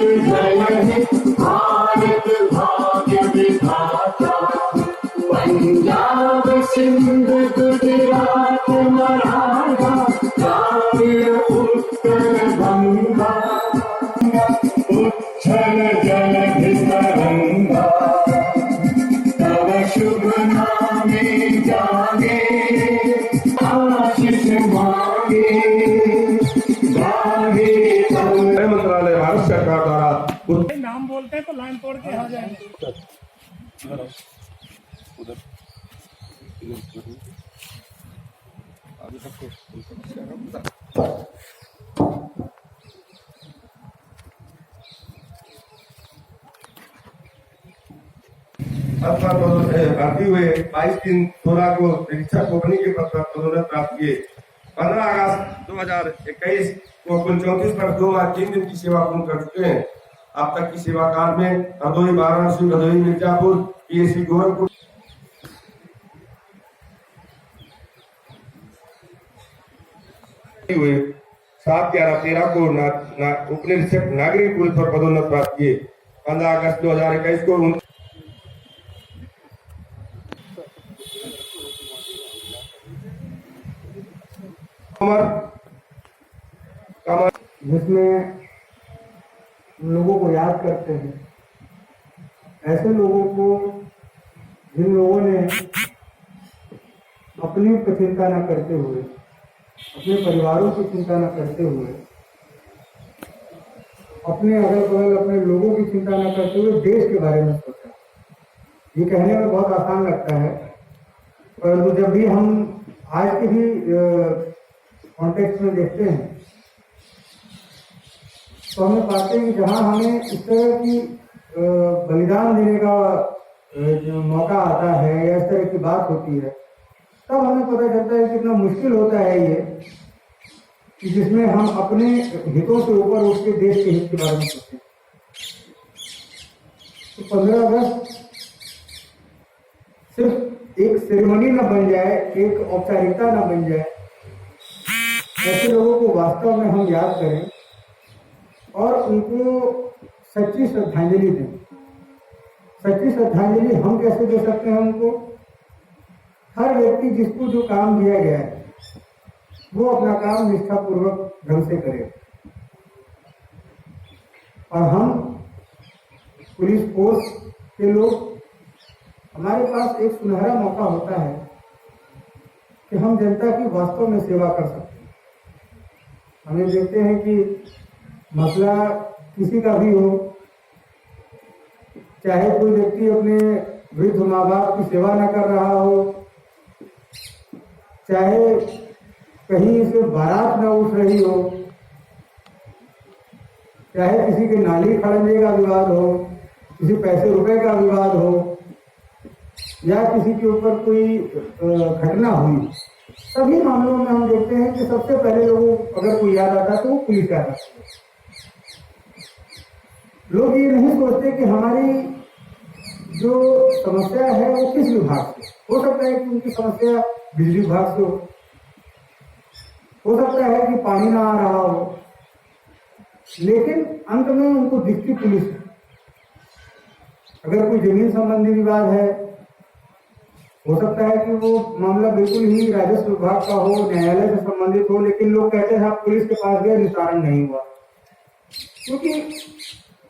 जय हे भारत भाग्य विधाता। पंजाब सिंध गुजरात मराठा द्राविड़ उत्तर गंगा, उच्छल जलधि तरंगा, तव शुभ नामे जागे, आशीष मांगे गाहे। गृह मंत्रालय भारत सरकार द्वारा नाम बोलते हैं तो लाइन तोड़ के आ जाएंगे। भर्ती हुए 22/3/16 को निरीक्षक कोकनी के पद पर पदोन्नति प्राप्त किए। 15 अगस्त 2021 को कुल 34 पर 2 माह 3 दिन की सेवा पूर्ण कर चुके हैं। अब तक की सेवा काल में हरदोई, वाराणसी, भदोही, मिर्जापुर, पीएससी गोरखपुर हुए। 7/11/13 को उप निरीक्षक नागरिक पुलिस पर पदोन्नति प्राप्त किए। 15 अगस्त 2021 को जिसमें लोगों को याद करते हैं, ऐसे लोगों को जिन लोगों ने अपनी चिंता न करते हुए, अपने परिवारों की चिंता न करते हुए, अपने अगल बगल अपने लोगों की चिंता न करते हुए देश के बारे में सोचा। ये कहने में बहुत आसान लगता है, परंतु जब भी हम आज के भी कॉन्टेक्स्ट में देखते हैं तो हमें पाते हैं कि जहाँ हमें इस तरह की बलिदान देने का जो मौका आता है या इस तरह की बात होती है, तब हमें पता चलता है कितना मुश्किल होता है ये कि जिसमें हम अपने हितों से ऊपर उठ के देश के हित के बारे में सोचते हैं। तो 15 अगस्त सिर्फ एक सेरेमनी न बन जाए, एक औपचारिकता न बन जाए, ऐसे लोगों को वास्तव में हम याद करें और उनको सच्ची श्रद्धांजलि दें। सच्ची श्रद्धांजलि हम कैसे दे सकते हैं उनको? हर व्यक्ति जिसको जो काम दिया गया है वो अपना काम निष्ठापूर्वक ढंग से करे, और हम पुलिस फोर्स के लोग, हमारे पास एक सुनहरा मौका होता है कि हम जनता की वास्तव में सेवा कर सकते हैं। हमें देखते हैं कि मसला किसी का भी हो, चाहे कोई व्यक्ति अपने वृद्ध माँ बाप की सेवा न कर रहा हो, चाहे कहीं से बारात न उठ रही हो, चाहे किसी के नाली खड़ंजे का विवाद हो, किसी पैसे रुपए का विवाद हो, या किसी के ऊपर कोई घटना हुई, सभी मामलों में हम देखते हैं कि सबसे पहले लोगों अगर कोई याद आता है तो वो पुलिस याद आती है। लोग ये नहीं सोचते कि हमारी जो समस्या है वो किस विभाग से हो सकता है कि उनकी समस्या बिजली विभाग से हो सकता है कि पानी ना आ रहा हो, लेकिन अंत में उनको दिखती पुलिस है। अगर कोई जमीन संबंधी विवाद है, हो सकता है कि वो मामला बिल्कुल ही राजस्व विभाग का हो, न्यायालय से संबंधित हो, लेकिन लोग कहते हैं आप पुलिस के पास गए, निस्तारण नहीं हुआ। क्योंकि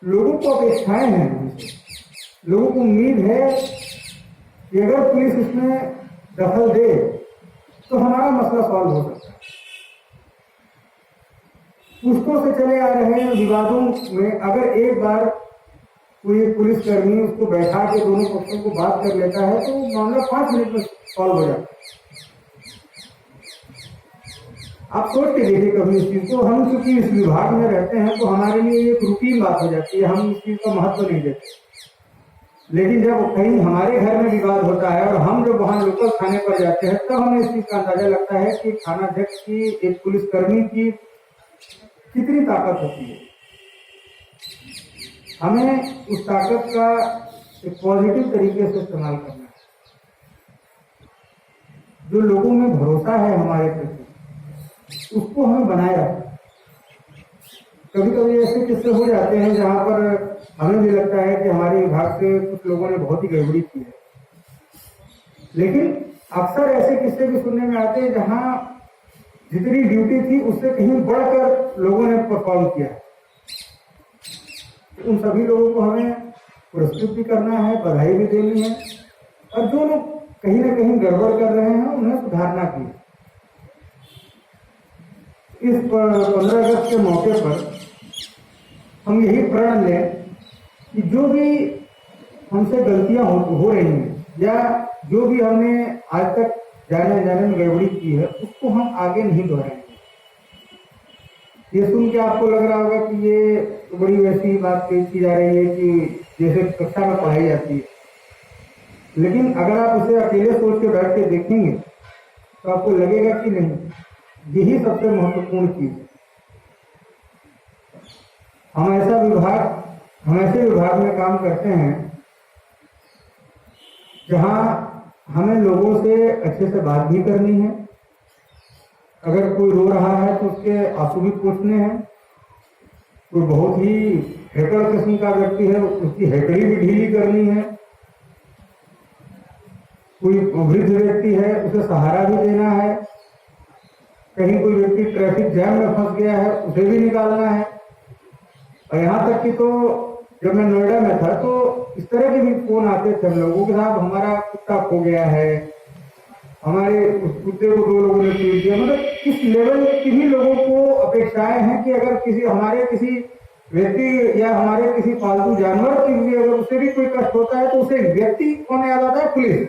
लोगों को अपेक्षाएं हैं हमसे, लोगों को उम्मीद है कि अगर पुलिस इसमें दखल दे तो हमारा मसला सॉल्व हो सकता है। पुष्पों से चले आ रहे विवादों में अगर एक बार कोई पुलिसकर्मी उसको बैठा के दोनों पक्षों को बात कर लेता है तो मामला 5 मिनट में सॉल्व हो जाता है। आप सोच के देखिए कभी इस चीज को, हम चूंकि इस विभाग में रहते हैं तो हमारे लिए एक रूटीन बात हो जाती है, हम इस चीज का महत्व नहीं देते। लेकिन जब कहीं हमारे घर में विवाद होता है और हम जब वहां लोकल थाने पर जाते हैं तब हमें इस चीज का अंदाजा लगता है कि थानाध्यक्ष की, एक पुलिसकर्मी की कितनी ताकत होती है। हमें उस ताकत का एक पॉजिटिव तरीके से इस्तेमाल करना है। जो लोगों में भरोसा है हमारे प्रति, उसको हमें बनाए रखना। कभी कभी ऐसे किस्से हो जाते हैं जहां पर हमें भी लगता है कि हमारे विभाग से कुछ लोगों ने बहुत ही गड़बड़ी की है, लेकिन अक्सर ऐसे किस्से भी सुनने में आते हैं जहां जितनी ड्यूटी थी उससे कहीं बढ़कर लोगों ने परफॉर्म किया। उन सभी लोगों को हमें पुरस्कृत भी करना है, बधाई भी देनी है, और जो लोग कहीं ना कहीं गड़बड़ कर रहे हैं उन्हें सुधारना की। इस 15 अगस्त के मौके पर हम यही प्रण लें कि जो भी हमसे गलतियां हो रही हैं या जो भी हमने आज तक जाने में गड़बड़ी की है उसको हम आगे नहीं दोहराएंगे। ये सुन के आपको लग रहा होगा कि ये तो बड़ी वैसी बात की जा रही है कि जैसे कक्षा में पढ़ाई जाती है, लेकिन अगर आप इसे अकेले सोच के बैठ के देखेंगे तो आपको लगेगा कि नहीं, यही सबसे महत्वपूर्ण चीज है। हम ऐसे विभाग में काम करते हैं जहां हमें लोगों से अच्छे से बात भी करनी है। अगर कोई रो रहा है तो उसके आंसू भी पोंछने हैं। कोई बहुत ही हैकर किस्म का व्यक्ति है, उसकी हैकड़ी भी ढीली करनी है। कोई वृद्ध व्यक्ति है, उसे सहारा भी देना है। कहीं कोई व्यक्ति ट्रैफिक जैम में फंस गया है, उसे भी निकालना है। और यहाँ तक कि तो जब मैं नोएडा में था तो इस तरह के भी फोन आते थे हम लोगों के, साथ हमारा कुत्ता खो गया है, हमारे उस कुत्ते को 2 लोगों ने पीट दिया। मतलब इस लेवल की भी लोगों को अपेक्षाएं हैं कि अगर हमारे किसी व्यक्ति या हमारे किसी पालतू जानवर की भी अगर उसे भी कोई कष्ट होता है तो उसे व्यक्ति कौन याद आता है? पुलिस।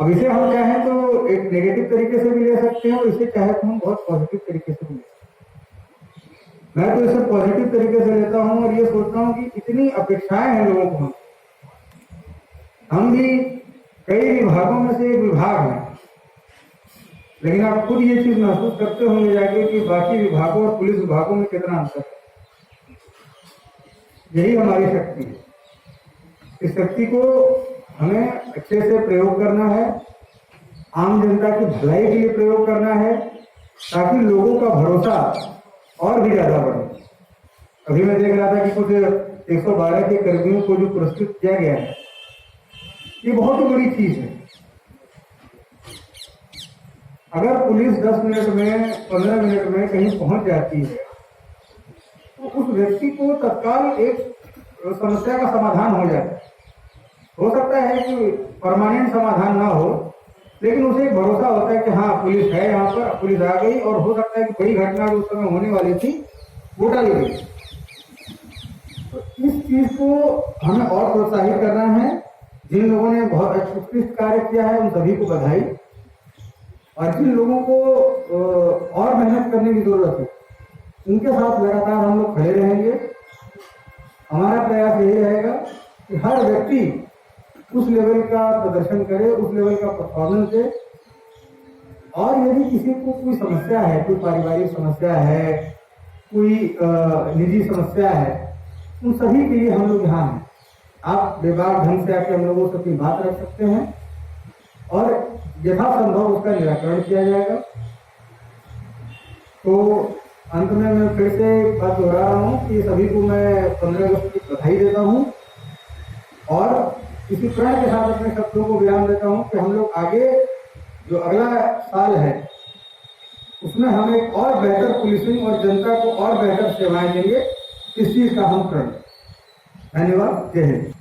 अब इसे हम चाहें तो एक नेगेटिव तरीके से भी ले सकते हैं और इसे चाहे तो हम बहुत पॉजिटिव तरीके से भी ले सकते हैं। मैं तो इसे पॉजिटिव तरीके से लेता हूं और ये सोचता हूं कि इतनी अपेक्षाएं हैं लोगों को, हम भी कई विभागों में से एक विभाग है, लेकिन आप खुद ये चीज महसूस करते होंगे जाके कि बाकी विभागों और पुलिस विभागों में कितना अंतर है। यही हमारी शक्ति है। इस शक्ति को हमें अच्छे से प्रयोग करना है, आम जनता की भलाई के लिए प्रयोग करना है, ताकि लोगों का भरोसा और भी ज्यादा बढ़े। अभी मैं देख रहा था कि कुछ 112 के कर्मियों को जो पुरस्कृत किया गया है, ये बहुत ही बड़ी चीज है। अगर पुलिस 10 मिनट में 15 मिनट में कहीं पहुंच जाती है तो उस व्यक्ति को तत्काल एक समस्या का समाधान हो जाता है। हो सकता है कि परमानेंट समाधान ना हो, लेकिन उसे एक भरोसा होता है कि हाँ पुलिस है यहाँ पर, पुलिस आ गई, और हो सकता है कि बड़ी घटना जो उस समय होने वाली थी वो टल गई। तो इस चीज को हमें और प्रोत्साहित करना है। जिन लोगों ने बहुत उत्कृष्ट कार्य किया है उन सभी को बधाई, और जिन लोगों को और मेहनत करने की जरूरत है उनके साथ लगातार हम लोग खड़े रहेंगे। हमारा प्रयास यही रहेगा कि हर व्यक्ति उस लेवल का प्रदर्शन करे, उस लेवल का परफॉर्मेंस दे। और यदि किसी को कोई समस्या है, कोई पारिवारिक समस्या है, कोई निजी समस्या है, उन सभी के लिए हम लोग यहाँ हैं। आप बेबाक ढंग से आके हम लोगों से अपनी बात रख सकते हैं और यथासंभव उसका निराकरण किया जाएगा। तो अंत में मैं फिर से बात दोहरा रहा हूँ कि सभी को मैं 15 अगस्त की बधाई देता हूँ और इसी प्रण के साथ अपने शब्दों को विराम देता हूँ कि हम लोग आगे जो अगला साल है उसमें हम एक और बेहतर पुलिसिंग और जनता को और बेहतर सेवाएं देंगे। इस चीज का हम प्रण। धन्यवाद। जय हिंद।